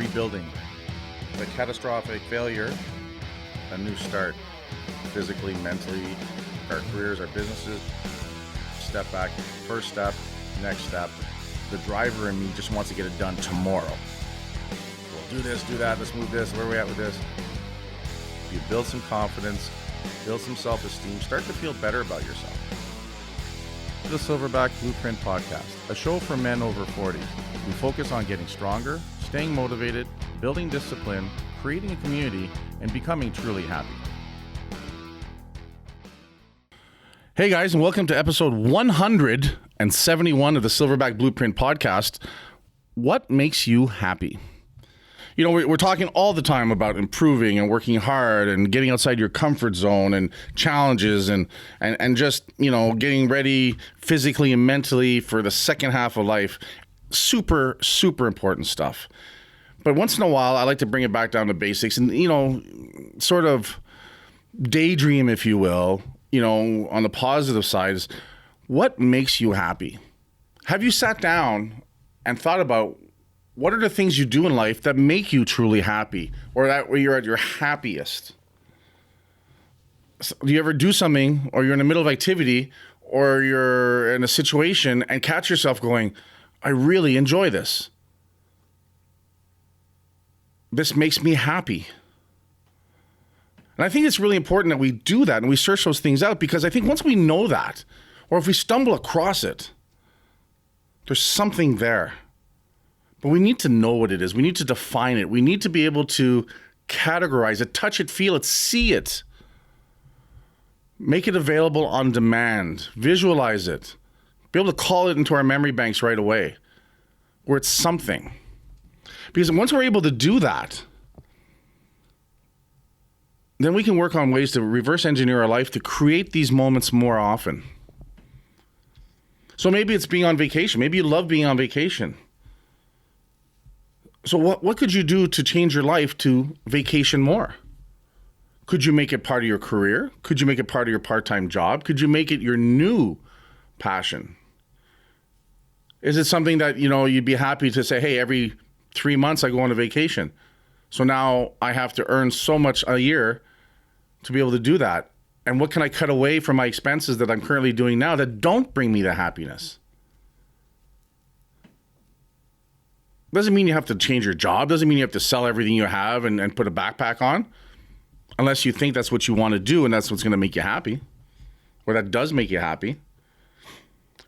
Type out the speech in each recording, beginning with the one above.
rebuilding. A catastrophic failure, a new start. Physically, mentally, our careers, our businesses. Step back, first step, next step. The driver in me just wants to get it done tomorrow. We'll do this, do that, let's move this, where are we at with this? You build some confidence, build some self-esteem, start to feel better about yourself. The Silverback Blueprint Podcast, a show for men over 40. We focus on getting stronger, staying motivated, building discipline, creating a community, and becoming truly happy. Hey guys, and welcome to episode 171 of the Silverback Blueprint Podcast. What makes you happy? You know, we're talking all the time about improving and working hard and getting outside your comfort zone and challenges and just, you know, getting ready physically and mentally for the second half of life. Super, super important stuff. But once in a while, I like to bring it back down to basics and, you know, sort of daydream, if you will, you know, on the positive side is what makes you happy? Have you sat down and thought about what are the things you do in life that make you truly happy or that where you're at your happiest? So, do you ever do something or you're in the middle of activity or you're in a situation and catch yourself going, I really enjoy this. This makes me happy. And I think it's really important that we do that and we search those things out because I think once we know that, or if we stumble across it, there's something there. But we need to know what it is. We need to define it. We need to be able to categorize it, touch it, feel it, see it. Make it available on demand. Visualize it. Be able to call it into our memory banks right away, where it's something. Because once we're able to do that, then we can work on ways to reverse engineer our life to create these moments more often. So maybe it's being on vacation. Maybe you love being on vacation. So what could you do to change your life to vacation more? Could you make it part of your career? Could you make it part of your part-time job? Could you make it your new passion? Is it something that, you know, you'd be happy to say, hey, every 3 months I go on a vacation. So now I have to earn so much a year to be able to do that. And what can I cut away from my expenses that I'm currently doing now that don't bring me the happiness? Doesn't mean you have to change your job. Doesn't mean you have to sell everything you have and put a backpack on. Unless you think that's what you want to do and that's what's going to make you happy. Or that does make you happy.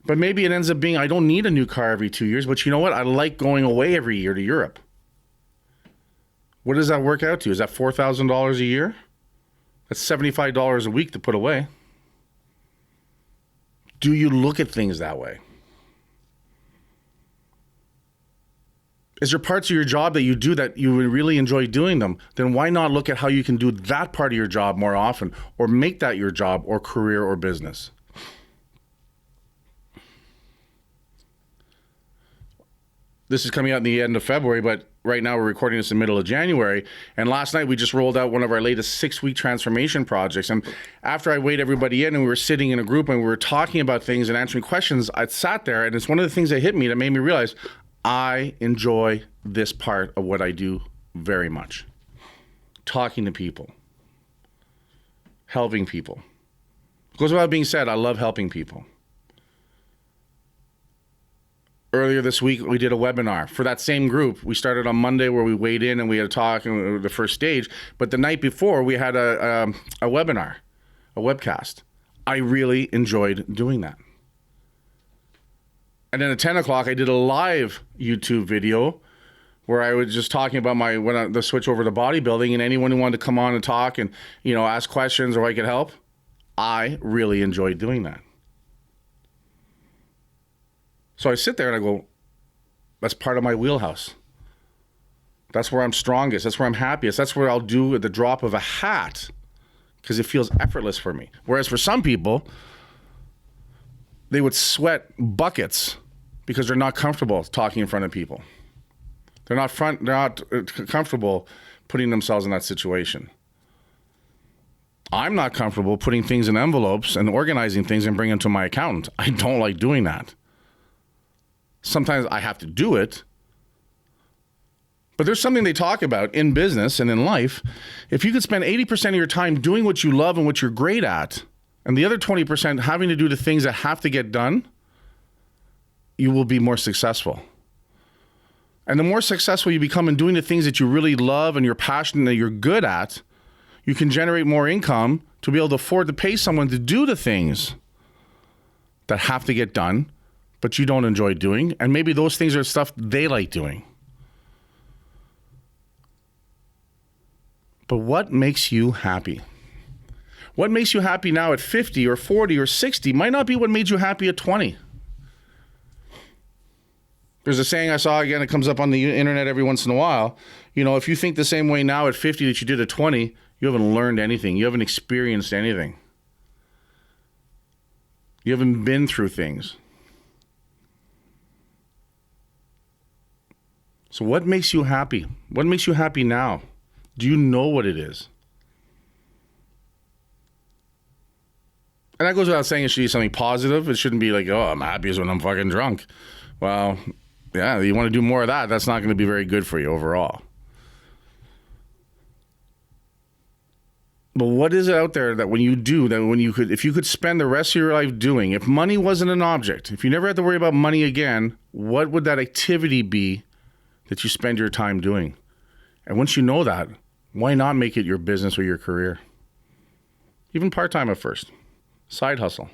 But maybe it ends up being, I don't need a new car every 2 years, but you know what? I like going away every year to Europe. What does that work out to? Is that $4,000 a year? That's $75 a week to put away. Do you look at things that way? Is there parts of your job that you do that you really enjoy doing them? Then why not look at how you can do that part of your job more often or make that your job or career or business? This is coming out in the end of February, but right now we're recording this in the middle of January. And last night we just rolled out one of our latest 6-week transformation projects. And after I weighed everybody in and we were sitting in a group and we were talking about things and answering questions, I sat there and it's one of the things that hit me that made me realize I enjoy this part of what I do very much. Talking to people. Helping people. It goes without being said, I love helping people. Earlier this week, we did a webinar for that same group. We started on Monday where we weighed in and we had a talk and the first stage. But the night before, we had a webinar, a webcast. I really enjoyed doing that. And then at 10 o'clock, I did a live YouTube video where I was just talking about the switch over to bodybuilding, and anyone who wanted to come on and talk and, you know, ask questions or I could help. I really enjoyed doing that. So I sit there and I go, that's part of my wheelhouse. That's where I'm strongest. That's where I'm happiest. That's what I'll do at the drop of a hat because it feels effortless for me. Whereas for some people, they would sweat buckets because they're not comfortable talking in front of people. They're not comfortable putting themselves in that situation. I'm not comfortable putting things in envelopes and organizing things and bringing them to my accountant. I don't like doing that. Sometimes I have to do it, But there's something they talk about in business and in life. If you could spend 80% of your time doing what you love and what you're great at, and the other 20% having to do the things that have to get done, you will be more successful. And the more successful you become in doing the things that you really love and you're passionate and you're good at, you can generate more income to be able to afford to pay someone to do the things that have to get done, but you don't enjoy doing. And maybe those things are stuff they like doing. But what makes you happy? What makes you happy now at 50 or 40 or 60 might not be what made you happy at 20. There's a saying I saw, again, it comes up on the internet every once in a while. You know, if you think the same way now at 50 that you did at 20, you haven't learned anything. You haven't experienced anything. You haven't been through things. So what makes you happy? What makes you happy now? Do you know what it is? And that goes without saying it should be something positive. It shouldn't be like, oh, I'm happiest when I'm fucking drunk. Well, yeah, you want to do more of that. That's not going to be very good for you overall. But what is it out there that when you do, that when you could, if you could spend the rest of your life doing, if money wasn't an object, if you never had to worry about money again, what would that activity be that you spend your time doing? And once you know that, why not make it your business or your career? Even part-time at first. Side hustle.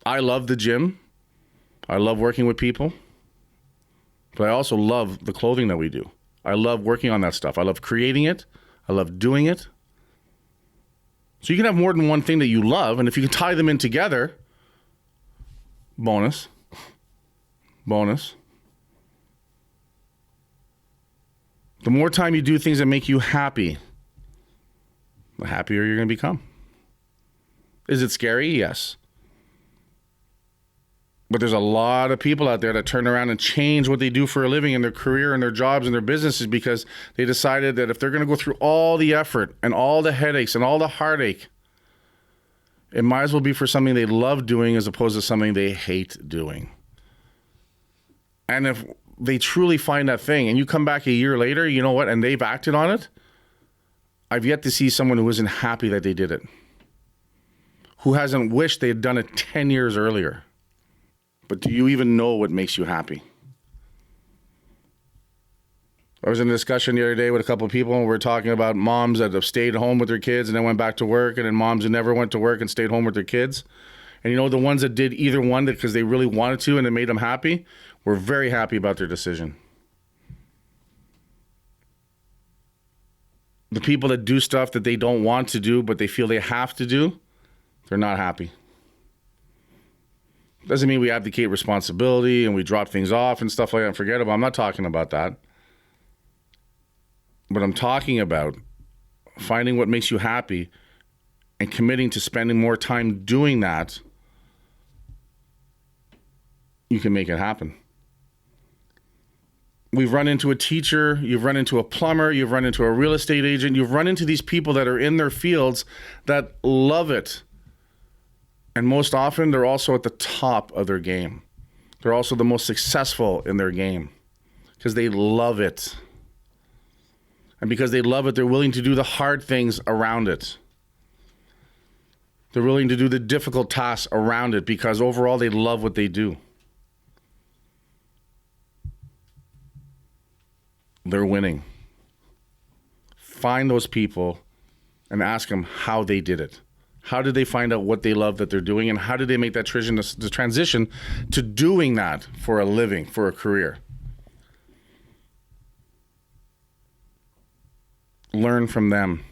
I love the gym. I love working with people. But I also love the clothing that we do. I love working on that stuff. I love creating it. I love doing it. So you can have more than one thing that you love, and if you can tie them in together, bonus. The more time you do things that make you happy, the happier you're going to become. Is it scary? Yes. But there's a lot of people out there that turn around and change what they do for a living in their career and their jobs and their businesses because they decided that if they're going to go through all the effort and all the headaches and all the heartache, it might as well be for something they love doing as opposed to something they hate doing. And if they truly find that thing and you come back a year later, you know what, and they've acted on it, I've yet to see someone who isn't happy that they did it, who hasn't wished they had done it 10 years earlier. But do you even know what makes you happy? I was in a discussion the other day with a couple of people, and we were talking about moms that have stayed home with their kids and then went back to work, and then moms who never went to work and stayed home with their kids. And you know, the ones that did either one because they really wanted to and it made them happy, were very happy about their decision. The people that do stuff that they don't want to do, but they feel they have to do, they're not happy. Doesn't mean we abdicate responsibility and we drop things off and stuff like that and forget about it. I'm not talking about that. But I'm talking about finding what makes you happy and committing to spending more time doing that. You can make it happen. We've run into a teacher, you've run into a plumber, you've run into a real estate agent, you've run into these people that are in their fields that love it. And most often, they're also at the top of their game. They're also the most successful in their game because they love it. And because they love it, they're willing to do the hard things around it. They're willing to do the difficult tasks around it because overall, they love what they do. They're winning. Find those people and ask them how they did it. How did they find out what they love that they're doing, and how did they make that transition to doing that for a living, for a career? Learn from them.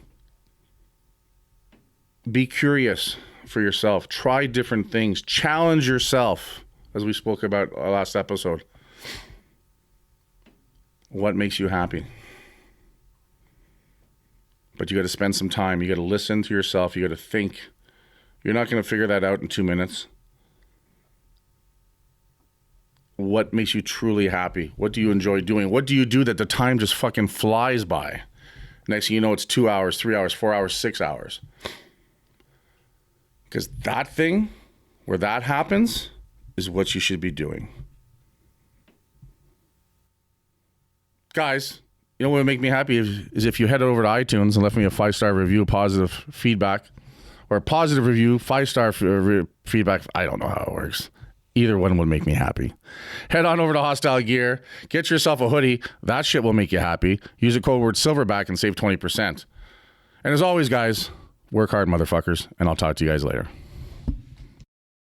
Be curious for yourself. Try different things. Challenge yourself, as we spoke about our last episode. What makes you happy? But you got to spend some time. You got to listen to yourself. You got to think. You're not going to figure that out in 2 minutes. What makes you truly happy? What do you enjoy doing? What do you do that the time just fucking flies by? Next thing you know, it's 2 hours, 3 hours, 4 hours, 6 hours. Because that thing, where that happens, is what you should be doing. Guys, you know what would make me happy is if you head over to iTunes and left me a 5-star review, positive feedback, or a positive review, 5-star feedback. I don't know how it works. Either one would make me happy. Head on over to Hostile Gear. Get yourself a hoodie. That shit will make you happy. Use the code word Silverback and save 20%. And as always, guys, work hard, motherfuckers, and I'll talk to you guys later.